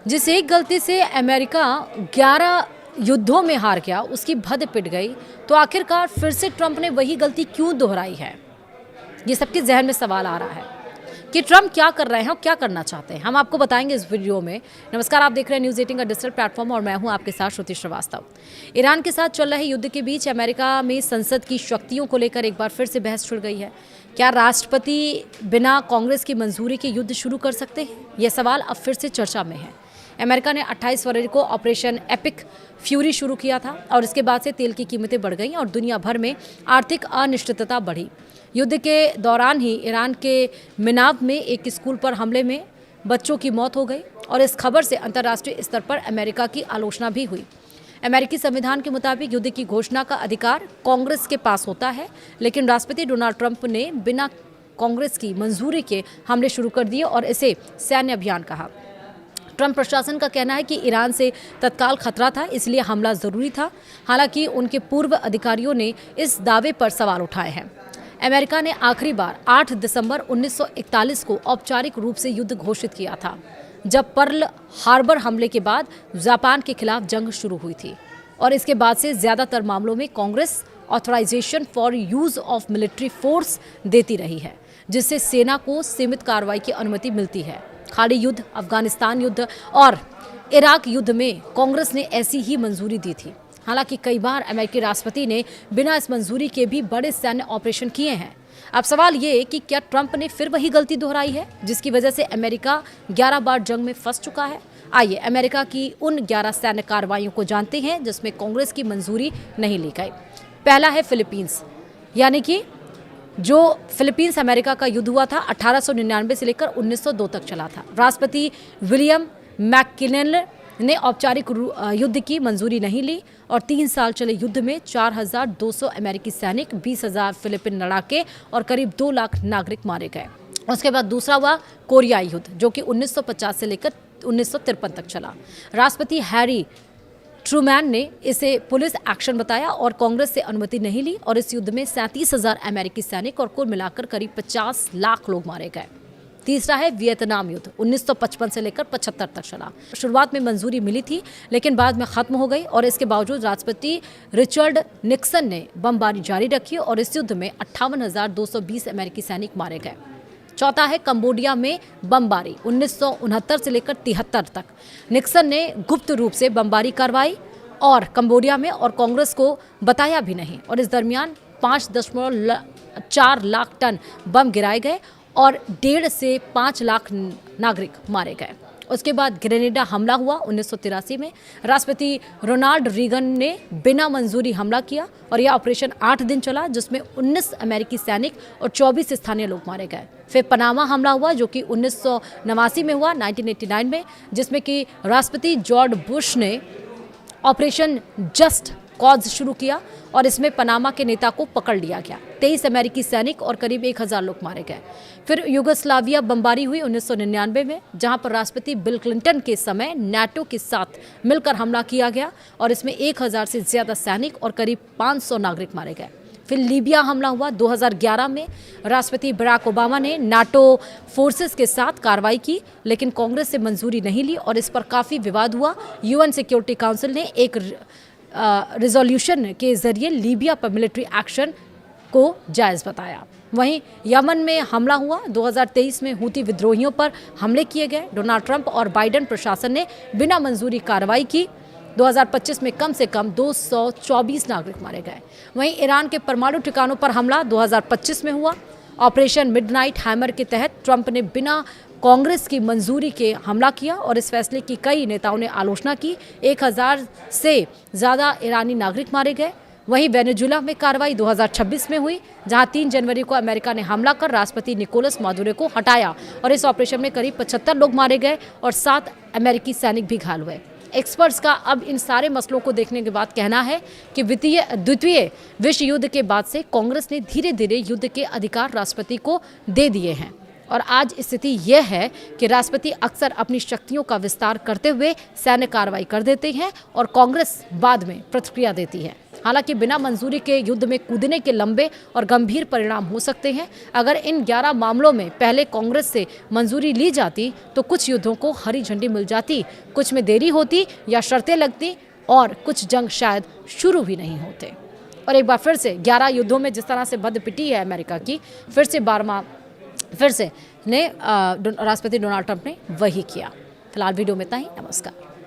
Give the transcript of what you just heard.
जिस एक गलती से अमेरिका 11 युद्धों में हार गया, उसकी भद पिट गई, तो आखिरकार फिर से ट्रंप ने वही गलती क्यों दोहराई है? ये सबके जहन में सवाल आ रहा है कि ट्रंप क्या कर रहे हैं और क्या करना चाहते हैं। हम आपको बताएंगे इस वीडियो में। नमस्कार, आप देख रहे हैं न्यूज़ 18 का डिजिटल प्लेटफॉर्म और मैं हूं आपके साथ श्रुति श्रीवास्तव। ईरान के साथ चल रहे युद्ध के बीच अमेरिका में संसद की शक्तियों को लेकर एक बार फिर से बहस छिड़ गई है। क्या राष्ट्रपति बिना कांग्रेस की मंजूरी के युद्ध शुरू कर सकते हैं? यह सवाल अब फिर से चर्चा में है। अमेरिका ने 28 फरवरी को ऑपरेशन एपिक फ्यूरी शुरू किया था और इसके बाद से तेल की कीमतें बढ़ गईं और दुनिया भर में आर्थिक अनिश्चितता बढ़ी। युद्ध के दौरान ही ईरान के मिनाब में एक स्कूल पर हमले में बच्चों की मौत हो गई और इस खबर से अंतर्राष्ट्रीय स्तर पर अमेरिका की आलोचना भी हुई। अमेरिकी संविधान के मुताबिक युद्ध की घोषणा का अधिकार कांग्रेस के पास होता है, लेकिन राष्ट्रपति डोनाल्ड ट्रंप ने बिना कांग्रेस की मंजूरी के हमले शुरू कर दिए और इसे सैन्य अभियान कहा। ट्रंप प्रशासन का कहना है कि ईरान से तत्काल खतरा था, इसलिए हमला जरूरी था। हालांकि उनके पूर्व अधिकारियों ने इस दावे पर सवाल उठाए हैं। अमेरिका ने आखिरी बार 8 दिसंबर 1941 को औपचारिक रूप से युद्ध घोषित किया था, जब पर्ल हार्बर हमले के बाद जापान के खिलाफ जंग शुरू हुई थी और इसके बाद से ज्यादातर मामलों में Congress authorization for use of military force देती रही है, जिससे सेना को सीमित कार्रवाई की अनुमति मिलती है। खाड़ी युद्ध, अफगानिस्तान युद्ध और इराक युद्ध में कांग्रेस ने ऐसी ही मंजूरी दी थी। हालांकि कई बार अमेरिकी राष्ट्रपति ने बिना इस मंजूरी के भी बड़े सैन्य ऑपरेशन किए हैं। अब सवाल ये कि क्या ट्रंप ने फिर वही गलती दोहराई है जिसकी वजह से अमेरिका 11 बार जंग में फंस चुका है? आइए अमेरिका की उन 11 सैन्य कार्रवाइयों को जानते हैं जिसमें कांग्रेस की मंजूरी नहीं ली गई। पहला है फिलीपींस, यानी कि जो फिलीपींस अमेरिका का युद्ध हुआ था 1899 से लेकर 1902 तक चला था। राष्ट्रपति विलियम मैककिनले ने औपचारिक युद्ध की मंजूरी नहीं ली और 3 साल चले युद्ध में 4200 अमेरिकी सैनिक, 20,000 फिलिपिन लड़ाके और करीब 2 लाख नागरिक मारे गए। उसके बाद दूसरा हुआ कोरियाई युद्ध, जो कि 1950 से लेकर 1953 तक चला। राष्ट्रपति हैरी ट्रूमैन ने इसे पुलिस एक्शन बताया और कांग्रेस से अनुमति नहीं ली और इस युद्ध में 37,000 अमेरिकी सैनिक और कुल मिलाकर करीब 50 लाख लोग मारे गए। तीसरा है वियतनाम युद्ध, 1955 से लेकर 75 तक चला। शुरुआत में मंजूरी मिली थी लेकिन बाद में खत्म हो गई और इसके बावजूद राष्ट्रपति रिचर्ड निक्सन ने बमबारी जारी रखी और इस युद्ध में 58,220 अमेरिकी सैनिक मारे गए। चौथा है कंबोडिया में बमबारी, 1969 से लेकर 73 तक। निक्सन ने गुप्त रूप से बमबारी करवाई और कंबोडिया में और कांग्रेस को बताया भी नहीं और इस दरमियान 5.4 लाख टन बम गिराए गए और 1.5 से 5 लाख नागरिक मारे गए। उसके बाद ग्रेनेडा हमला हुआ 1983 में। राष्ट्रपति रोनाल्ड रीगन ने बिना मंजूरी हमला किया और यह ऑपरेशन 8 दिन चला, जिसमें 19 अमेरिकी सैनिक और 24 स्थानीय लोग मारे गए। फिर पनामा हमला हुआ जो कि 1989 में हुआ, 1989 में, जिसमें कि राष्ट्रपति जॉर्ज बुश ने ऑपरेशन जस्ट कॉज शुरू किया और इसमें पनामा के नेता को पकड़ लिया गया। 23 अमेरिकी सैनिक और करीब 1,000 लोग मारे गए। फिर युगोस्लाविया बमबारी हुई 1999 में, जहां पर राष्ट्रपति बिल क्लिंटन के समय नाटो के साथ मिलकर हमला किया गया और इसमें 1,000 से ज्यादा सैनिक और करीब 500 नागरिक मारे गए। फिर लीबिया हमला हुआ 2011 में। राष्ट्रपति बराक ओबामा ने नाटो फोर्सेस के साथ कार्रवाई की लेकिन कांग्रेस से मंजूरी नहीं ली और इस पर काफ़ी विवाद हुआ। यूएन सिक्योरिटी काउंसिल ने एक रिजोल्यूशन के जरिए लीबिया पर मिलिट्री एक्शन को जायज़ बताया। वहीं यमन में हमला हुआ 2023 में, हूती विद्रोहियों पर हमले किए गए। डोनाल्ड ट्रंप और बाइडेन प्रशासन ने बिना मंजूरी कार्रवाई की। 2025 में कम से कम 224 नागरिक मारे गए। वहीं ईरान के परमाणु ठिकानों पर हमला 2025 में हुआ। ऑपरेशन मिडनाइट हैमर के तहत ट्रंप ने बिना कांग्रेस की मंजूरी के हमला किया और इस फैसले की कई नेताओं ने आलोचना की। 1,000 से ज़्यादा ईरानी नागरिक मारे गए। वहीं वेनेजुला में कार्रवाई 2026 में हुई, जहां 3 जनवरी को अमेरिका ने हमला कर राष्ट्रपति निकोलस मादुरो को हटाया और इस ऑपरेशन में करीब 75 लोग मारे गए और 7 अमेरिकी सैनिक भी घायल हुए। एक्सपर्ट्स का अब इन सारे मसलों को देखने के बाद कहना है कि द्वितीय विश्व युद्ध के बाद से कांग्रेस ने धीरे धीरे युद्ध के अधिकार राष्ट्रपति को दे दिए हैं और आज स्थिति यह है कि राष्ट्रपति अक्सर अपनी शक्तियों का विस्तार करते हुए सैन्य कार्रवाई कर देते हैं और कांग्रेस बाद में प्रतिक्रिया देती है। हालांकि बिना मंजूरी के युद्ध में कूदने के लंबे और गंभीर परिणाम हो सकते हैं। अगर इन 11 मामलों में पहले कांग्रेस से मंजूरी ली जाती तो कुछ युद्धों को हरी झंडी मिल जाती, कुछ में देरी होती या शर्तें लगती और कुछ जंग शायद शुरू भी नहीं होते। और एक बार फिर से 11 युद्धों में जिस तरह से बद पिटी है अमेरिका की, फिर से राष्ट्रपति डोनाल्ड ट्रंप ने वही किया। फिलहाल वीडियो में इतना ही। नमस्कार।